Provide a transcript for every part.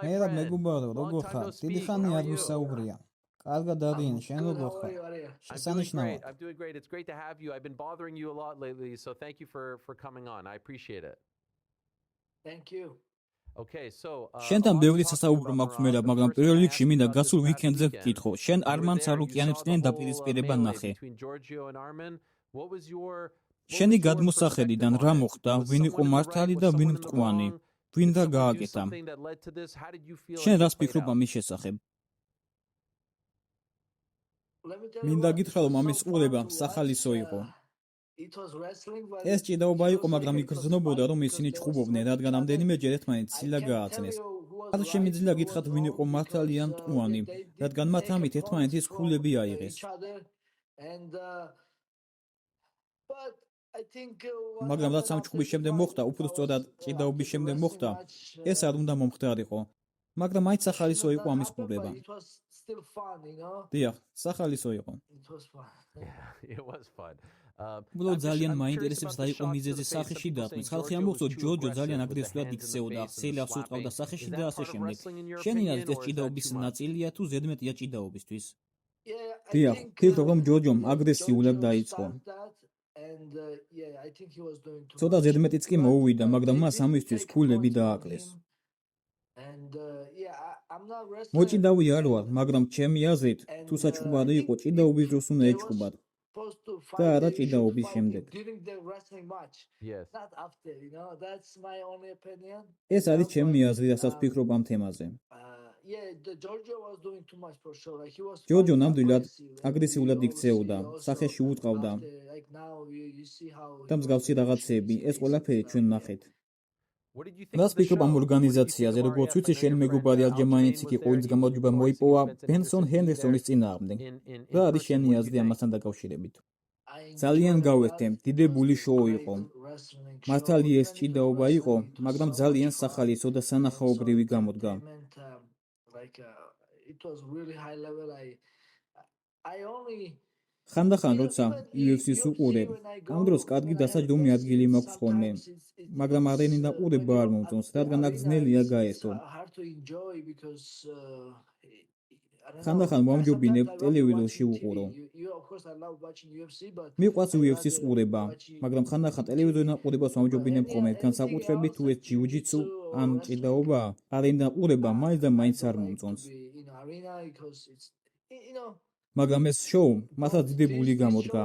მერაბ მეგობარო, როგორ ხარ? დიდი ხანია არ გვისაუბრია. კარგად დადიან, შენ როგორ ხარ? შესანიშნავად. I'm doing great. It's great to have you. I've been bothering you a lot lately, so thank you for coming on. I appreciate it. Thank you. Okay, so შენთან ბევრი სასაუბრო მაქვს მერაბ, მაგრამ პირველ რიგში მინდა გასულ ვიკენდზე ვკითხო. შენ არმან ცარუკიანებსთან დაპირისპირება ნახე. შენი გადმოსახედიდან რა მოხდა? ვინ იყო მართალი და ვინ მტკვანი? ვინ რა გააკეთა? შენ რას ფიქრობ ამის შესახებ? მინდა გითხრა, რომ ამის ყურება სახალისო იყო. ეს ჭიდაობა იყო, მაგრამ იგრძნობოდა, რომ ისინი ჩხუბობდნენ, რადგან ამდენიმეჯერ ერთმანეთს ცილა გააცნეს. არ შემიძლია გითხრათ, ვინ იყო მართალი ან მტკვანი, რადგან მათ ამით ერთმანეთის ქულები აიღეს. მაგრამ რაც ამ ჩხუბის შემდეგ მოხდა, უფრო სწორად ჭიდაობის შემდეგ მოხდა, ეს არ უნდა მომხდარიყო. მაგრამ მაინც სახალისო იყო ამის ყურება. დიახ, სახალისო იყო. უბრალოდ ძალიან მაინტერესებს რა იყო მიზეზი სახეში დათმის. ხალხი ამბობს, რომ ჯოჯო ძალიან აგრესიულად იქცეოდა, ხსელავს უტყავდა სახეში და ასე შემდეგ. შენი აზრით ეს ჭიდაობის ნაწილია თუ ზედმეტია ჭიდაობისთვის? დიახ, ფიქრობ, რომ ჯოჯომ აგრესიულად დაიწყო. ცოტა ზედმეტიც კი მოუვიდა, მაგრამ მას ამისთვის ქულები დააკლეს. მოჭიდავი არ ვარ, მაგრამ ჩემი აზრით, თუ საჩხუბარი იყო, ჭიდაობის დროს უნდა ეჩხუბად. და არა ჭიდაობის შემდეგ. ეს არის ჩემი აზრი, რასაც ვფიქრობ ამ თემაზე. ჯოჯო ნამდვილად აგრესიულად იქცეოდა, სახეში უტყავდა და მსგავსი რაღაცები, ეს ყველაფერი ჩვენ ვნახეთ. რას ფიქრობ ამ ორგანიზაციაზე, როგორც ვიცი, შენი მეგობარი ალჯემაინიც კი ყოველს გამარჯვება მოიპოვა ბენსონ ჰენდერსონის წინააღმდეგ. რა არის შენი აზრი ამასთან დაკავშირებით? ძალიან გავერთე, დიდებული შოუ იყო. მართალი ეს ჭიდაობა იყო, მაგრამ ძალიან სახალისო და სანახაობრივი გამოდგა. ხანდახან როცა UFC-ს უყურებ, ამ დროს კარგი დასაჯდომი ადგილი მაქვს ხოლმე, მაგრამ არენი დაყურება არ მომწონს, რადგან აქ ძნელია გაერთო. ხანდახან მომჯობინებ ტელევიზორში ვუყურო. მიყვარს UFC-ს ყურება, მაგრამ ხანდახან ტელევიზორიდან ყურებას მომჯობინებ ხოლმე, განსაკუთრებით თუ ეს ჯიუ-ჯიტსუ ან ჭიდაობა, არენიდან ყურება მაინც და მაინც არ მომწონს. მაგრამ ეს შოუ მართლა დიდებული გამოდგა.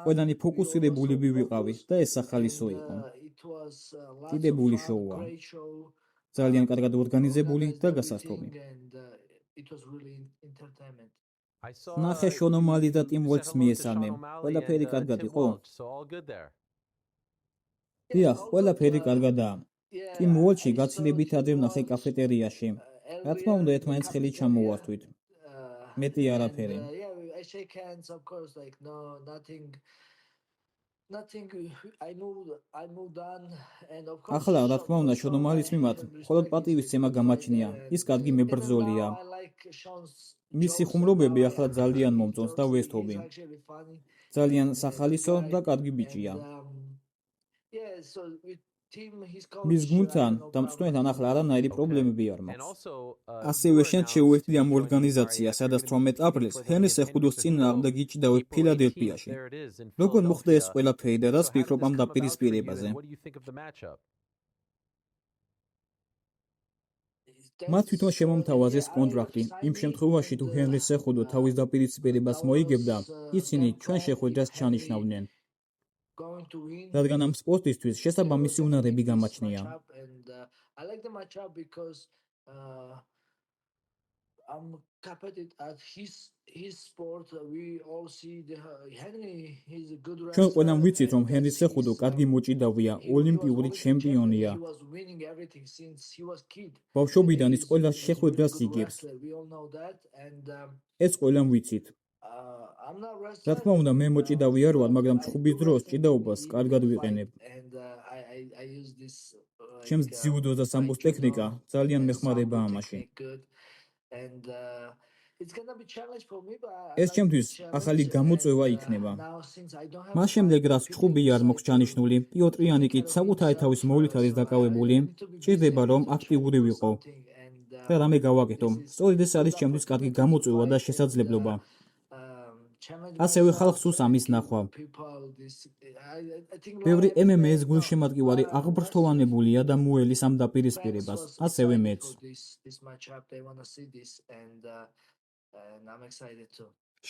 ყველანი ფოკუსირებულები ვიყავი და ეს სახალისო იყო. დიდებული შოუა. ძალიან კარგად ორგანიზებული და გასართობი. ნახე შონ ომალის და ტიმ ვოლცს მიესალმე. ყველაფერი კარგად იყო? დიახ, ყველაფერი კარგადაა. ტიმ ვოლცი გაცილებით ადრე ვნახე კაფეტერიაში. რა თქმა უნდა, ერთმანეთს ხელი ჩამოვართვით. მეტი არაფერი. ახლა რა თქმა უნდა, შონ ომალის მიმართ მხოლოდ პატივისცემა გამაჩნია. ის კარგი მებრძოლია. მისი ხუმრობები ახლა ძალიან მომწონს და ვესთობი. ძალიან სახალისო და კარგი ბიჭია. მის გუნდთან და მწვრთნელთან ახლა არანაირი პრობლემები არ მაქვს. ასევე შენ შეუერთდი ამ ორგანიზაციას, სადაც 18 აპრილს ჰენრი სეხუდოს წინააღმდეგ იჭიდავენ ფილადელფიაში. როგორ მოხდა ეს ყველაფერი და რას ფიქრობ ამ დაპირისპირებაზე? მათ თვითონ შემომთავაზეს კონტრაქტი. იმ შემთხვევაში, თუ ჰენრი სეხუდო თავის დაპირისპირებას მოიგებდა, ისინი ჩვენ შეხვედრას ჩანიშნავდნენ. რადგან ამ სპორტისთვის შესაბამისი უნარები გამაჩნია. ჩვენ ყველამ ვიცით, რომ ჰენრი სეხუდო კარგი მოჭიდავია, ოლიმპიური ჩემპიონია. ბავშვობიდან ის ყველა შეხვედრას იგებს. ეს ყველამ ვიცით. რა თქმა უნდა, მე მოჭიდავი არ ვარ, მაგრამ ჩხუბის დროს ჭიდაობას კარგად ვიყენებ. ჩემს ძიუდოს და სამბოს ტექნიკა ძალიან მეხმარება ამაში. it's gonna be challenge for me, but ეს ჩემთვის ახალი გამოწვევა იქნება. მას შემდეგ, რაც ჭხუბი არ მოქვს ჩანიშნული, პიოტრიანი კი საკუთარი თავის მოვლით არის დაკავებული, ჭირდება რომ აქტიური ვიყო და რამე გავაკეთო. სწორედ ეს არის ჩემთვის კარგი გამოწვევა და შესაძლებლობა. ასევე ხალხს უსს ამის ნახვა. ბევრი MMA-ის გულშემატკივარი აღბრთოვანებულია და მოელის ამ დაპირისპირებას, ასევე მეც.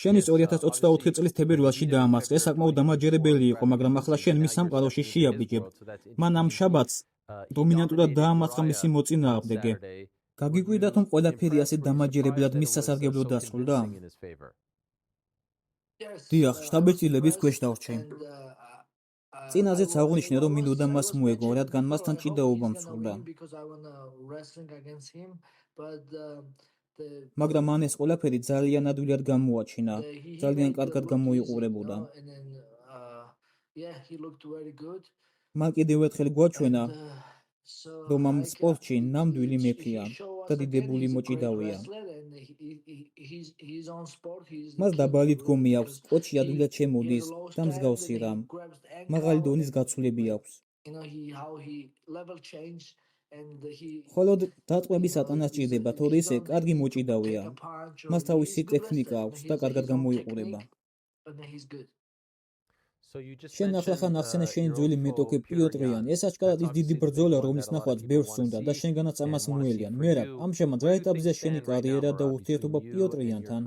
შენი 2024 წლის თებერვალში დაამარცხე, საკმაოდ დამაჯერებელი იყო, მაგრამ ახლა შენ მის სამყაროში შეაბიჯებ. მან ამ შაბათს დომინანტურად დაამარცხა მისი მოწინააღმდეგე. გაგიკვირდა თუ ყველაფერი ასე დამაჯერებლად მის სასარგებლოდ დასრულდა? დიახ, შტაბ-ბეჭდილების ქვეშ დავრჩე. წინაზეც აღნიშნე, რომ მინდოდა მას მოეგო, რადგან მასთან ჭიდაობა მსურდა. მაგრამ მან ეს ყველაფერი ძალიან ადვილად გამოაჩინა, ძალიან კარგად გამოიყურებოდა. მან კიდევ ერთხელ გვაჩვენა, რომ ამ სპორტში ნამდვილი მეფეა და დიდებული მოჭიდავეა. მას დაბალი დგომი აქვს, კოჩი ადვილად შემოდის და მსგავსი რამ. მაღალი დონის გაცვლები აქვს. ხოლოდ დატყვების ატანას ჭირდება, თორე ისე კარგი მოჭიდავეა. მას თავისი ტექნიკა აქვს და კარგად გამოიყურება. შენ ახლახან ახსენე შენი ძველი მეტოქე პიოტრიანი. ეს აჩქარად ის დიდი ბრძოლა, რომლის ნახვაც ბევრს უნდა და შენგანაც ამას მოელიან. მერაბ, ამჟამად რა ეტაპზეა შენი კარიერა და ურთიერთობა პიოტრიანთან?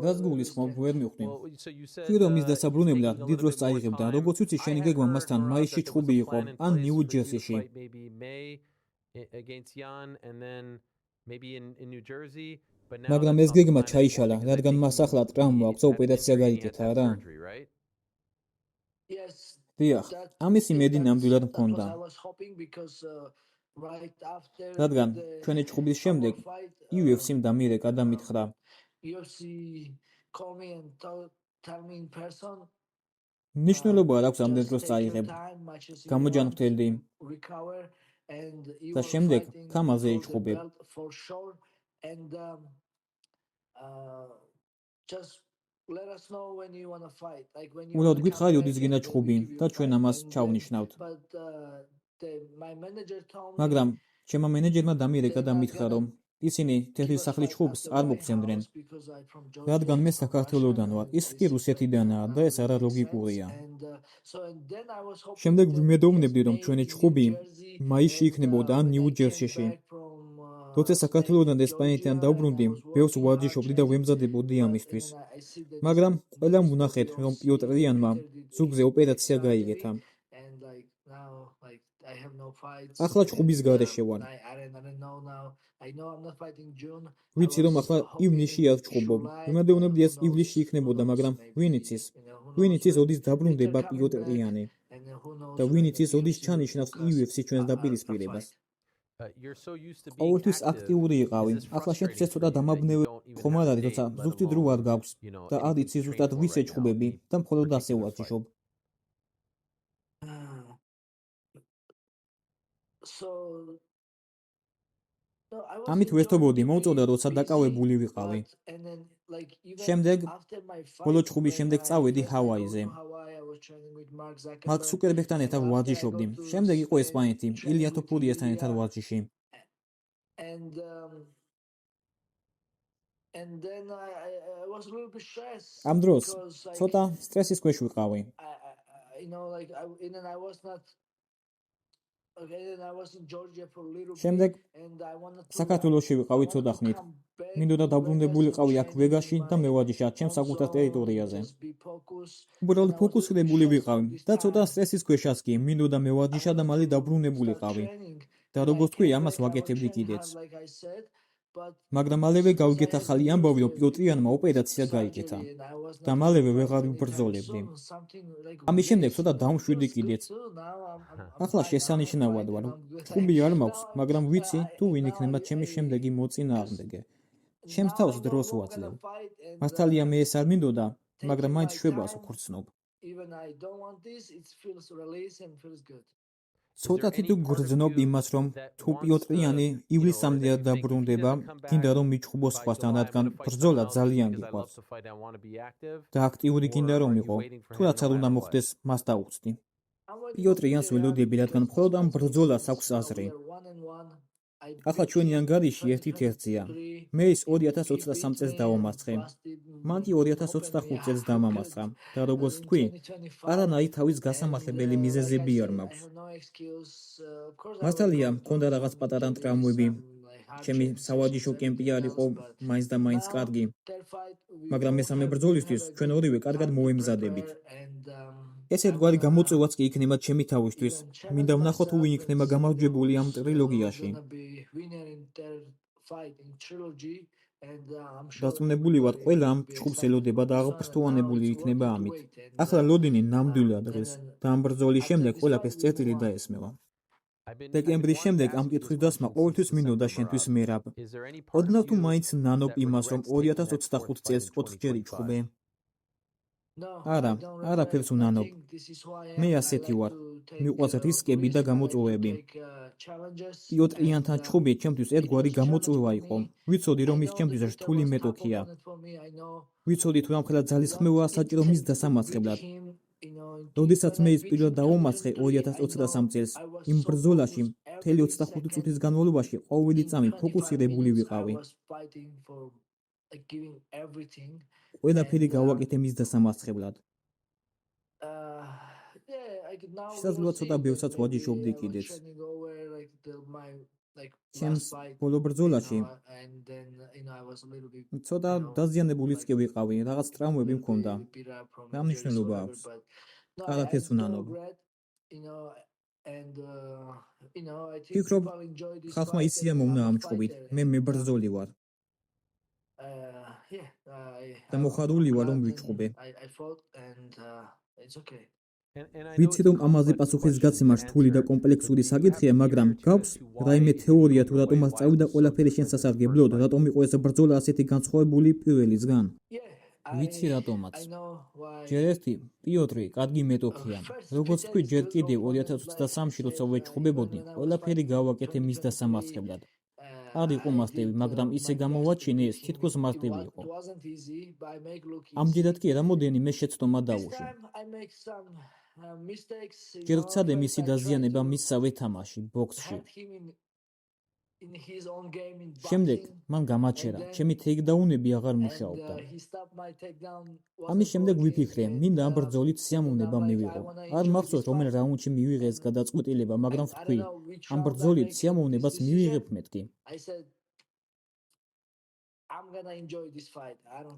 რას გულისხმობ, ვერ მივხვდი. კი რომ ის დასაბრუნებლად დიდ დროს წაიღებდა, როგორც ვიცი შენი გეგმა მასთან მაისში ჭხუბი იყო, ან ნიუ-ჯერსიში. მაგრამ ეს გეგმა ჩაიშალა, რადგან მას ახლა ტრამვა აქვს და ოპერაცია გაიკეთა, რა? დიახ, ამის იმედი ნამდვილად მქონდა. რადგან ჩვენი ჭხუბის შემდეგ UFC-მ დამირეკა და მითხრა: ნიშნულობა არ აქვს ამდენ დროს წაიღებ. გამოჯანმრთელდი. და შემდეგ ქამაზე იჭხუბებ. უბრალოდ გითხარი ოდის გინდა ჭხუბი და ჩვენ ამას ჩავნიშნავთ. მაგრამ ჩემმა მენეჯერმა დამირეკა და მითხრა, რომ ისინი თეთრის სახლის ჭხუბს არ მოგცემდნენ, რადგან მე საქართველოდან ვარ, ის კი რუსეთიდანაა და ეს არალოგიკურია. შემდეგ ვიმედოვნებდი, რომ ჩვენი ჭხუბი მაისში იქნებოდა ან ნიუ-ჯერსიში. როცა საქართველოდან ესპანეთიდან დავბრუნდი, ბევრს ვარჯიშობდი და ვემზადებოდი ამისთვის. მაგრამ ყველამ ვნახეთ, რომ პიოტრიანმა ზურგზე ოპერაცია გაიგეთა. ახლა ჭხუბის გარეშე ვარ. ვიცი, რომ ახლა ივნისში არ ვჭხუბობ. ვიმედოვნებდი ეს ივლისში იქნებოდა, მაგრამ ვინ იცის ოდის დაბრუნდება პიოტრიანი და ვინ იცის ოდის ჩანიშნავს UFC ჩვენს დაპირისპირებას. ყოველთვის აქტიური იყავი. ახლა შენთვის ეს ცოტა დამაბნეველი ხომ არ არის, როცა ზუსტი დრო არ გაქვს და არ იცი ზუსტად ვის ეჭხუბები და მხოლოდ ასე ვარჯიშობ. ამით ვერთობოდი, მოვწოდა, როცა დაკავებული ვიყავი. შემდეგ, ბოლო ჭხუბის შემდეგ წავედი ჰავაიზე. მარკ ცუკერბერგთან ერთად ვარჯიშობდი. შემდეგ იყო ესპანეთი, ილია თოფურიასთან ერთად ვარჯიში. ამ დროს ცოტა სტრესის ქვეშ ვიყავი. შემდეგ საქართველოში ვიყავი ცოტა ხნით. მინდოდა დაბრუნებულიყავი აქ ვეგაში და მევარჯიშა ჩემს საკუთარ ტერიტორიაზე. უბრალოდ ფოკუსირებული ვიყავი და ცოტა სტრესის ქვეშაც კი მინდოდა მევარჯიშა და მალე დაბრუნებულიყავი. და როგორც თქვი, ამას ვაკეთებდი კიდეც. მაგრამ მალევე გავიგეთ ახალი ამბავი, რომ პიოტრიანმა ოპერაცია გაიკეთა და მალევე ვეღარ ვიბრძოლებდი. ამის შემდეგ ცოტა დავმშვიდი კიდეც. ახლა შესანიშნავად ვარ. ჭხუბი არ მაქვს, მაგრამ ვიცი, თუ ვინ იქნება ჩემი შემდეგი მოწინააღმდეგე. ჩემს თავს დროს ვაძლევ. მართალია მე ეს არ მინდოდა, მაგრამ მაინც შვებას ვქორწნობ. ცოტათი თუ გრძნობ იმას, რომ თუ პიოტრიანი ივლისამდე არ დაბრუნდება, გინდა რომ მიჩხუბო სხვასთან, რადგან ბრძოლა ძალიან გიყვარს და აქტიური გინდა რომ იყო, თუ რაც არ უნდა მოხდეს, მას დაუწდი. პიოტრიანს ველოდები, რადგან მხოლოდ ამ ბრძოლას აქვს აზრი. ახლა ჩვენი ანგარიში 1-1-ია. მე ის 2023 წელს დავამარცხე. მან კი 2025 წელს დამამარცხა და როგორც თქვი, არანაირი თავის გასამართლებელი მიზეზები არ მაქვს. მართალია, მქონდა რაღაც პატარა ტრამვები. ჩემი სავარჯიშო კემპი არ იყო მაინც და მაინც კარგი. მაგრამ მესამე ბრძოლისთვის ჩვენ ორივე კარგად მოვემზადებით. ეს ერთგვარი გამოწვევაც კი იქნება ჩემი თავისთვის. მინდა ვნახო თუ ვინ იქნება გამარჯვებული ამ ტრილოგიაში. დარწმუნებული ვარ, ყველა ამ ჩხუბს ელოდება და აღფრთოვანებული იქნება ამით. ახლა ლოდინი ნამდვილად დღეს და ამ ბრძოლის შემდეგ ყველაფერს წერტილი დაესმევა. დეკემბრის შემდეგ ამ კითხვის დასმა ყოველთვის მინდოდა შენთვის მერაბ. ოდნავ თუ მაინც ნანობ იმას, რომ 2025 წელს 4-ჯერ იჩხუბე? არა, არაფერს უნანობ. მე ასეთი ვარ. მიყვარს რისკები და გამოწვევები. პიოტრიანთან ჩხუბი ჩემთვის ერთგვარი გამოწვევა იყო. ვიცოდი, რომ ის ჩემთვის რთული მეტოქია. ვიცოდი, თუ რამხელა ძალისხმევაა საჭირო მის დასამარცხებლად. როდესაც მე ის პირველად დავამარცხე 2023 წელს, იმ ბრძოლაში მთელი 25 წუთის განმავლობაში ყოველი წამი ფოკუსირებული ვიყავი. ყველაფერი გავაკეთე მის დასამარცხებლად. შესაძლოა ცოტა ბევრსაც ვაჯიშობდი კიდეც. ჩემს ბოლო ბრძოლაში ცოტა დაზიანებულიც კი ვიყავი, რაღაც ტრამვები მქონდა. რა მნიშვნელობა აქვს? არაფერს უნანობ. ფიქრობ, ხალხმა იციან მომნა ამ ჩხუბით, მე მებრძოლი ვარ. და მოხარული ვარ, რომ ვიჩხუბე. ვიცი, რომ ამაზე პასუხისგაცემა რთული და კომპლექსური საკითხია, მაგრამ გაქვს რაიმე თეორია თუ რატომაც წავიდა ყველაფერი შენ სასარგებლოდ, რატომ იყო ეს ბრძოლა ასეთი განსხვავებული პირველისგან? ვიცი რატომაც. ჯერ ერთი, პიოტრი კარგი მეტოქია. როგორც თქვი, ჯერ კიდევ 2023-ში როცა ვეჩხუბებოდი, ყველაფერი გავაკეთე მის დასამარცხებლად. არ იყო მარტივი, მაგრამ ისე გამოვაჩინე ეს თითქოს მარტივი იყო. ამჯერად კი რამოდენიმე შეცდომა დავუშვი. ჯერ ვცადე მისი დაზიანება მისსავე თამაში, ბოქსში. შემდეგ მან გამაჩერა, ჩემი თეიქდაუნები აღარ მუშაობდა. ამის შემდეგ ვიფიქრე, მინდა ამ ბრძოლით სიამოვნება მივიღო. არ მახსოვს რომელ რაუნდში მივიღე ეს გადაწყვეტილება, მაგრამ ვთქვი, ამ ბრძოლით სიამოვნებას მივიღებ მეთქი.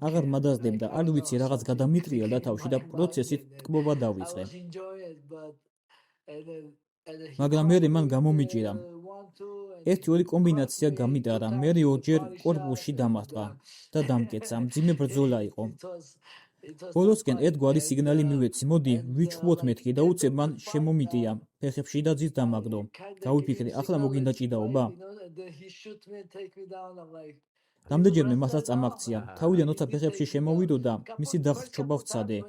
აღარ მადასდებდა, არ ვიცი რაღაც გადამიტრიალდა თავში და პროცესით ტკბობა დავიწყე. მაგრამ მე მან გამომიჭირა. ერთი-ორი კომბინაცია გამიტარა, მე ორჯერ კორპუსში დამარცხა და დამკეცა. მძიმე ბრძოლა იყო. ბოლოსკენ ერთგვარი სიგნალი მივეცი, მოდი, ვიჩხუბოთ მეთქი და უცებ მან შემომიტია, ფეხებში და ძირს დამაგდო. გავიფიქრე, ახლა მოგინდა ჭიდაობა? რამდენჯერმე მასაც წამაქცია. თავიდან როცა ფეხებში შემოვიდო და მისი დახრჩობა ვცადე.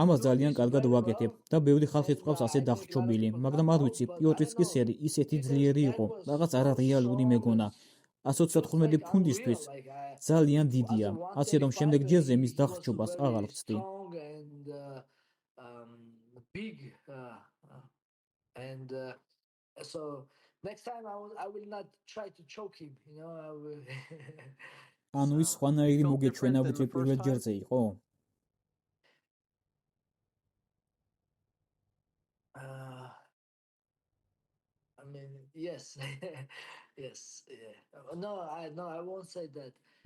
ამას ძალიან კარგად ვაკეთებ და ბევრი ხალხი გვყავს ასე დახრჩობილი, მაგრამ არ ვიცი, პიოტრის კი სერი ისეთი ძლიერი იყო, რაღაც არარეალური მეგონა. 135 ფუნტისთვის ძალიან დიდია, ასე რომ შემდეგ ჯერზე მის დახრჩობას აღარ ვცდი. ანუ ის სხვანაირი მოგეჩვენა ვიდრე პირველ ჯერზე იყო?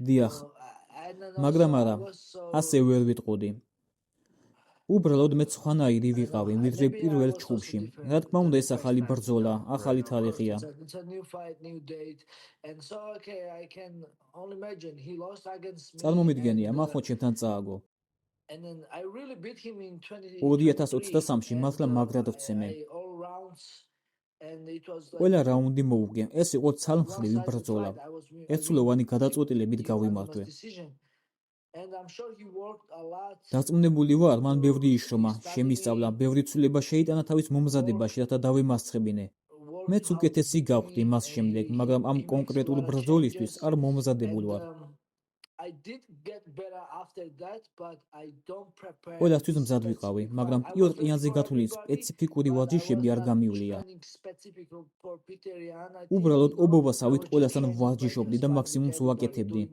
დიახ, მაგრამ არა, ასე ვერ ვიტყოდი. უბრალოდ მე სხვანაირი ვიყავი, ვიდრე პირველ ჩხუბში. რა თქმა უნდა, ეს ახალი ბრძოლა, ახალი თარიღია. წარმომიდგენია, მახო ჩემთან წააგო. 2023-ში მართლა მაგრად ვცემე. ყველა რაუნდი მოუგე. ეს იყო ცალმხრივი ბრძოლა. ერთსულოვანი გადაწყვეტილებით გავიმარჯვე. and I'm sure he worked a lot. დარწმუნებული ვარ, მან ბევრი იშრომა, შემისწავლა, ბევრი ცვლილება შეიტანა თავის მომზადებაში, რათა დავემასწრებინე. მეც უკეთესი გავხდი მას შემდეგ, მაგრამ ამ კონკრეტულ ბრძოლისთვის არ მომზადებულ ვარ. I did get better after that, but I don't prepare. ყველასთვის მზად ვიყავი, მაგრამ პირველ ყიანზე გათვლილი სპეციფიკური ვარჯიშები არ გამივლია. უბრალოდ ობობასავით ყველასთან ვარჯიშობდი და მაქსიმუმს ვაკეთებდი,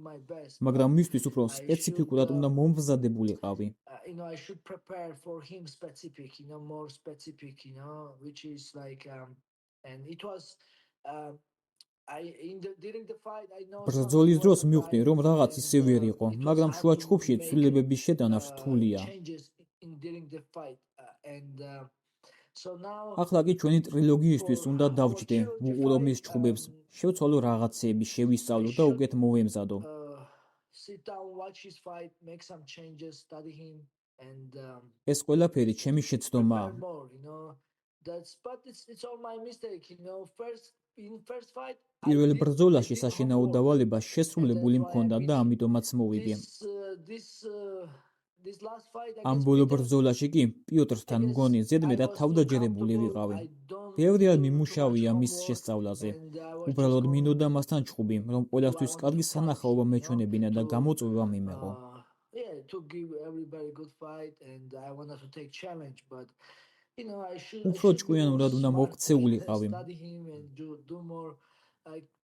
მაგრამ მისთვის უფრო სპეციფიკურად უნდა მომზადებულიყავი. I should prepare for him specific, more specific, which is like, and it was, during the fight, I know. ბრძოლის დროს მივხვდი, რომ რაღაც ისე ვერ იყო, მაგრამ შუა ჩხუბში ცვლილებების შეტანა რთულია. ახლა კი ჩვენი ტრილოგიისთვის უნდა დავჯდე, ვუყურო მის ჩხუბებს, შევცვალო რაღაცეები, შევისწავლო და უკეთ მოვემზადო. ეს ყველაფერი ჩემი შეცდომაა. პირველ ბრძოლაში საშინაო დავალება შესრულებული მქონდა და ამიტომაც მოვიგე. ამ ბოლო ბრძოლაში კი პიოტრთან მგონი ზედმეტად თავდაჯერებული ვიყავი. ბევრი არ მიმუშავია მის შესწავლაზე. უბრალოდ მინდოდა მასთან ჩხუბი, რომ ყველასთვის კარგი სანახაობა მეჩვენებინა და გამოწვევა მიმეღო. უფრო ჭკვიანურად უნდა მოქცეულიყავი.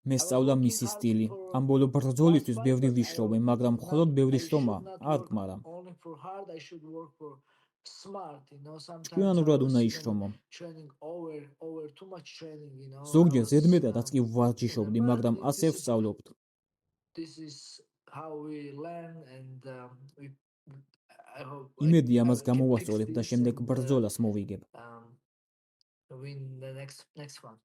მე სწავლა მისი სტილი. ამ ბოლო ბრძოლისთვის ბევრი ვიშრობე, მაგრამ მხოლოდ ბევრი შრომა არ გმარა. ჭკვიანურად უნდა იშრომო. ზოგჯერ ზედმეტადაც კი ვარჯიშობდი, მაგრამ ასე ვსწავლობთ. იმედი ამას გამოვასწორებ და შემდეგ ბრძოლას მოვიგებ. Win the next one.